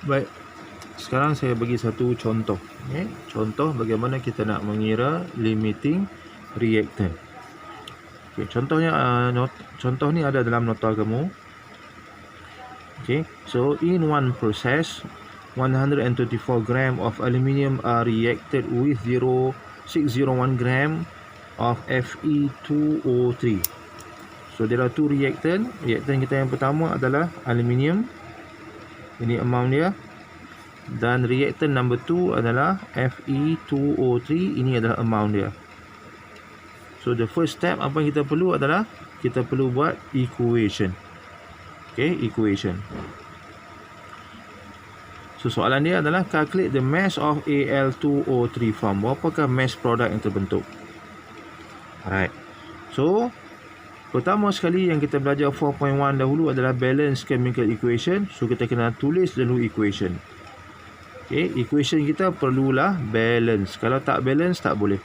Baik, sekarang saya bagi satu contoh. Contoh bagaimana kita nak mengira limiting reactant. Contohnya, contoh ni ada dalam nota kamu. So in one process, 124 gram of aluminium are reacted with 0.601 gram of Fe2O3. So there are two reactant. Reactant kita yang pertama adalah aluminium. Ini amount dia. Dan reactant number 2 adalah Fe2O3. Ini adalah amount dia. So the first step apa yang kita perlu adalah kita perlu buat equation. Equation. So soalan dia adalah calculate the mass of Al2O3 form. Berapakah mass produk yang terbentuk? Alright. So pertama sekali yang kita belajar 4.1 dahulu adalah balance chemical equation. So kita kena tulis dulu equation. Equation kita perlulah balance. Kalau tak balance tak boleh.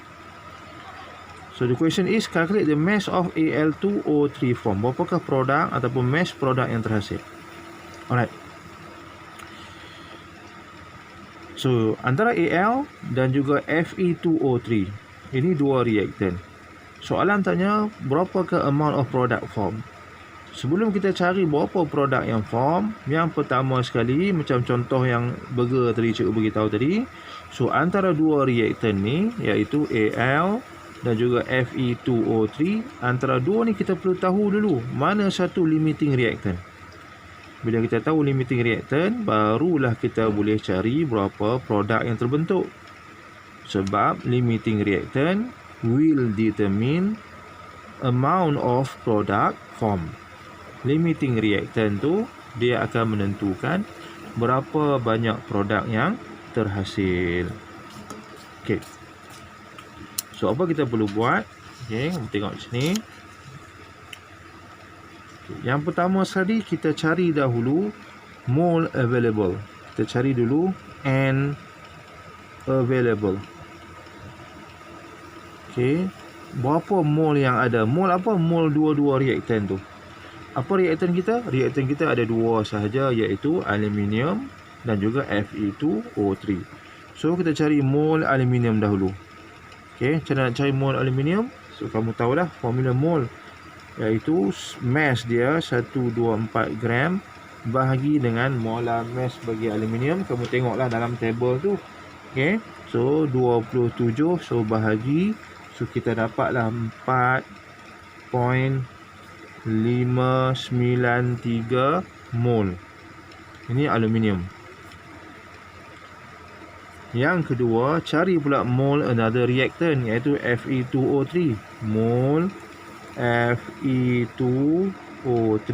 So the question is calculate the mass of Al2O3 form. Berapakah produk ataupun mass produk yang terhasil? Alright. So antara Al dan juga Fe2O3, ini dua reactant. Soalan tanya berapakah amount of product form. Sebelum kita cari berapa produk yang form, yang pertama sekali macam contoh yang burger tadi cikgu beritahu tadi. So antara dua reactant ni iaitu Al dan juga Fe2O3, antara dua ni kita perlu tahu dulu mana satu limiting reactant. Bila kita tahu limiting reactant, barulah kita boleh cari berapa produk yang terbentuk. Sebab limiting reactant will determine amount of product form. Limiting reactant tu dia akan menentukan berapa banyak produk yang terhasil. So apa kita perlu buat? Kita tengok sini. Yang pertama sekali kita cari dahulu mole available. Kita cari dulu N available. Berapa mole yang ada? Mole apa? Mole dua-dua reactant tu. Apa reactant kita? Reactant kita ada dua sahaja, iaitu aluminium dan juga Fe2O3. So kita cari mole aluminium dahulu. Cara nak cari mole aluminium? So kamu tahulah formula mole, iaitu mass dia 124 gram bahagi dengan molar mass bagi aluminium. Kamu tengoklah dalam table tu. So 27, so bahagi, so kita dapatlah 4.593 mole. Ini aluminium. Yang kedua, cari pula mole another reactant, iaitu Fe2O3. Mole Fe2O3.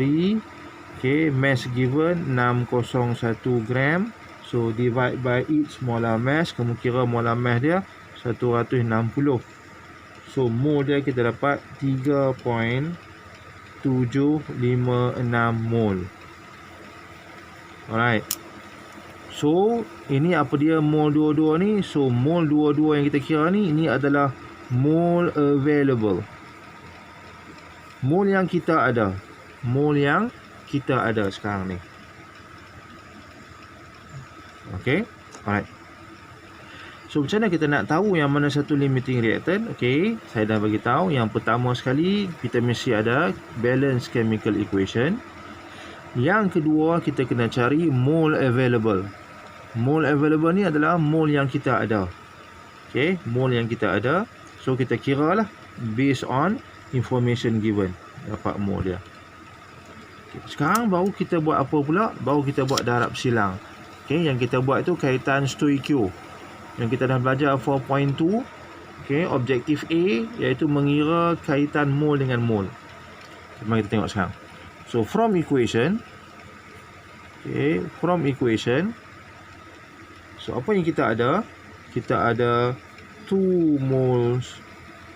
Mass given 601 gram. So divide by each molar mass. Kamu kira molar mass dia 160. So mole dia kita dapat 3.756 mole. Alright. So ini apa dia mole dua-dua ni? So mole dua-dua yang kita kira ni, ini adalah mole available. Mole yang kita ada. Mole yang kita ada sekarang ni. Alright. So macam mana kita nak tahu yang mana satu limiting reactant? Saya dah bagi tahu. Yang pertama sekali kita mesti ada balance chemical equation. Yang kedua kita kena cari mole available. Mole available ni adalah mole yang kita ada. Mole yang kita ada. So kita kira lah based on information given. Dapat mole dia. Sekarang baru kita buat apa pula? Baru kita buat darab silang. Yang kita buat itu kaitan stoikio. Yang kita dah belajar 4.2. Objektif A iaitu mengira kaitan mole dengan mole. Mari kita tengok sekarang. So from equation. From equation. So apa yang kita ada? Kita ada 2 moles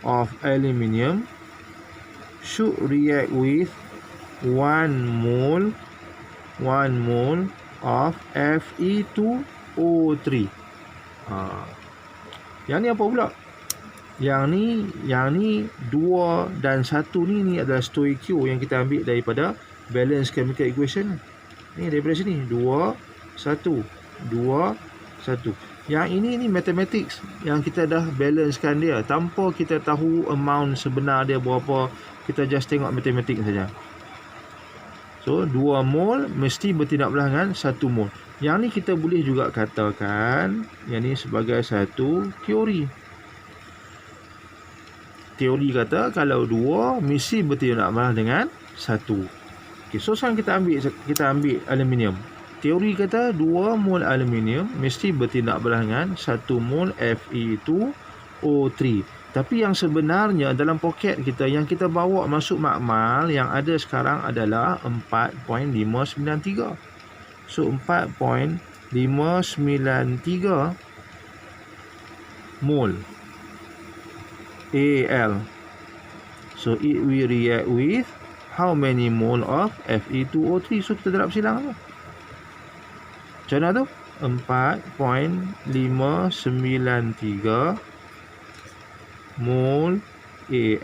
of aluminium should react with 1 mole of Fe2O3. Yang ni apa pula? Yang ni 2 dan 1 ni adalah stoikio yang kita ambil daripada balance chemical equation. Ni daripada sini 2 1, 2, 1. Yang ini mathematics yang kita dah balancekan dia tanpa kita tahu amount sebenar dia berapa. Kita just tengok matematik saja. So 2 mol mesti bertindak belah dengan 1 mol. Yang ni kita boleh juga katakan yang ni sebagai satu teori. Teori kata kalau 2 mesti bertindak belah dengan 1. Okay, so sekarang kita ambil aluminium. Teori kata 2 mol aluminium mesti bertindak belah dengan 1 mol Fe2O3. Tapi yang sebenarnya dalam poket kita yang kita bawa masuk makmal yang ada sekarang adalah 4.593. So 4.593 mol Al. So it will react with how many mole of Fe2O3? So kita darab silang apa? Macam mana tu? 4.593 mol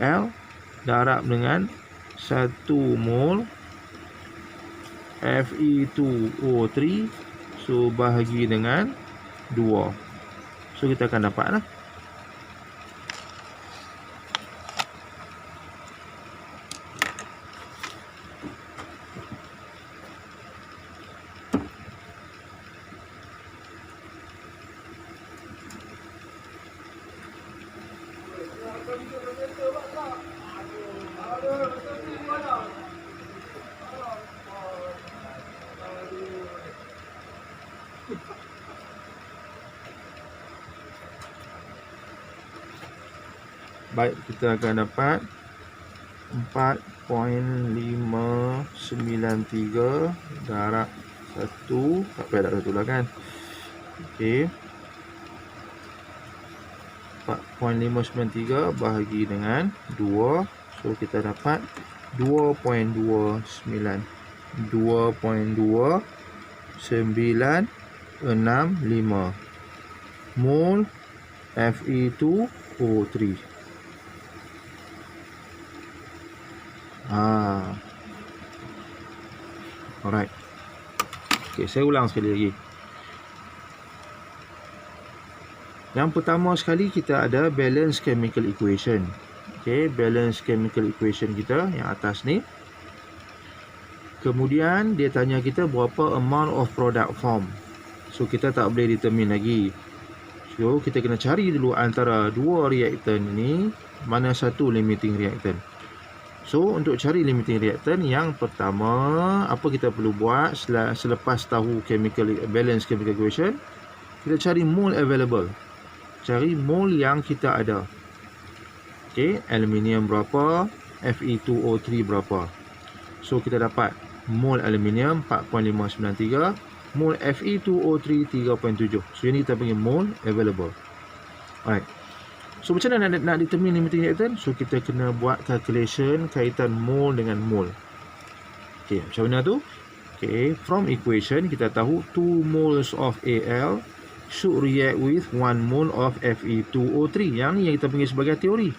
Al darab dengan 1 mol Fe2O3. So bahagi dengan 2. So kita akan dapat lah. Baik, kita akan dapat 4.593 darab 1. Tak payah darab 1 lah kan. Okey, 4.593 bahagi dengan 2. So kita dapat 2.29 mol Fe2O3. Alright. Okay, saya ulang sekali lagi. Yang pertama sekali kita ada balance chemical equation. Okay, balance chemical equation kita yang atas ni. Kemudian dia tanya kita berapa amount of product form. So kita tak boleh determine lagi. So kita kena cari dulu antara dua reactant ni mana satu limiting reactant. So untuk cari limiting reactant, yang pertama apa kita perlu buat selepas tahu balance chemical equation, kita cari mole available. Cari mole yang kita ada. Okey, aluminium berapa, Fe2O3 berapa. So kita dapat mole aluminium 4.593, mole Fe2O3 3.7. So ini kita panggil mole available. Alright. So macam mana nak determine limiting reactant? So kita kena buat calculation kaitan mole dengan mole. Okey, macam mana tu? Okey, from equation kita tahu 2 moles of Al should react with 1 mole of Fe2O3. Yang ni yang kita panggil sebagai teori.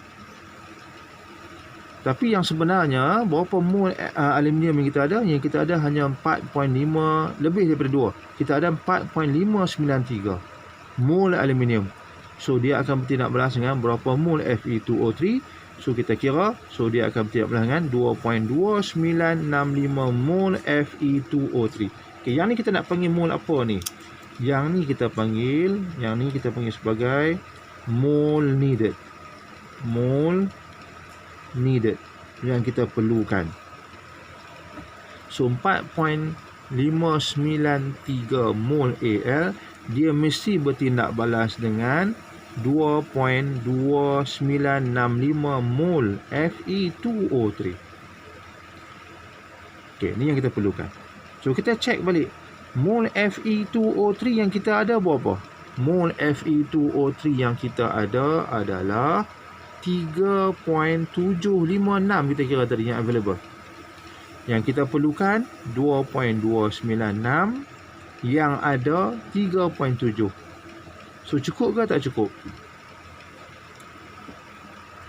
Tapi yang sebenarnya berapa mole aluminium yang kita ada? Yang kita ada hanya 4.5, lebih daripada 2. Kita ada 4.593 mole aluminium. So dia akan bertindak belah dengan berapa mole Fe2O3. So kita kira, so dia akan bertindak belah dengan 2.2965 mole Fe2O3. Okay, yang ni kita nak panggil mole apa ni? Yang ni kita panggil sebagai mole needed. Mole needed yang kita perlukan. So 4.593 mole Al dia mesti bertindak balas dengan 2.2965 mol Fe2O3. Okey, ni yang kita perlukan. So kita check balik. Mol Fe2O3 yang kita ada berapa? Mol Fe2O3 yang kita ada adalah 3.756 kita kira tadi yang available. Yang kita perlukan 2.296, yang ada 3.7. So cukup ke tak cukup?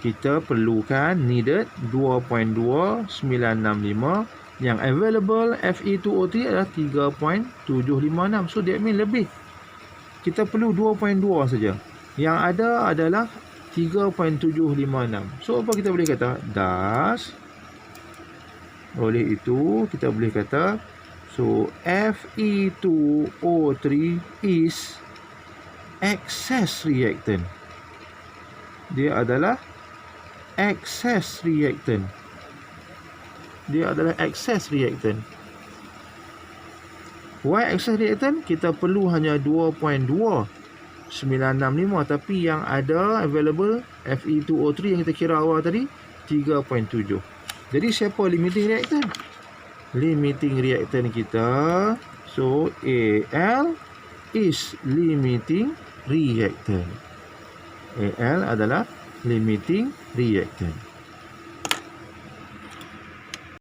Kita perlukan needed 2.2965 Yang available Fe2O3 adalah 3.756. So that means lebih. Kita perlu 2.2 saja. Yang ada adalah 3.756. So apa kita boleh kata? Thus, oleh itu kita boleh kata, so Fe2O3 is excess reactant. Dia adalah excess reactant. Why excess reactant? Kita perlu hanya 2.2965, tapi yang ada available Fe2O3 yang kita kira awal tadi 3.7. Jadi siapa limiting reactant? Limiting reactant kita, so Al is limiting reactant. Al adalah limiting reactant.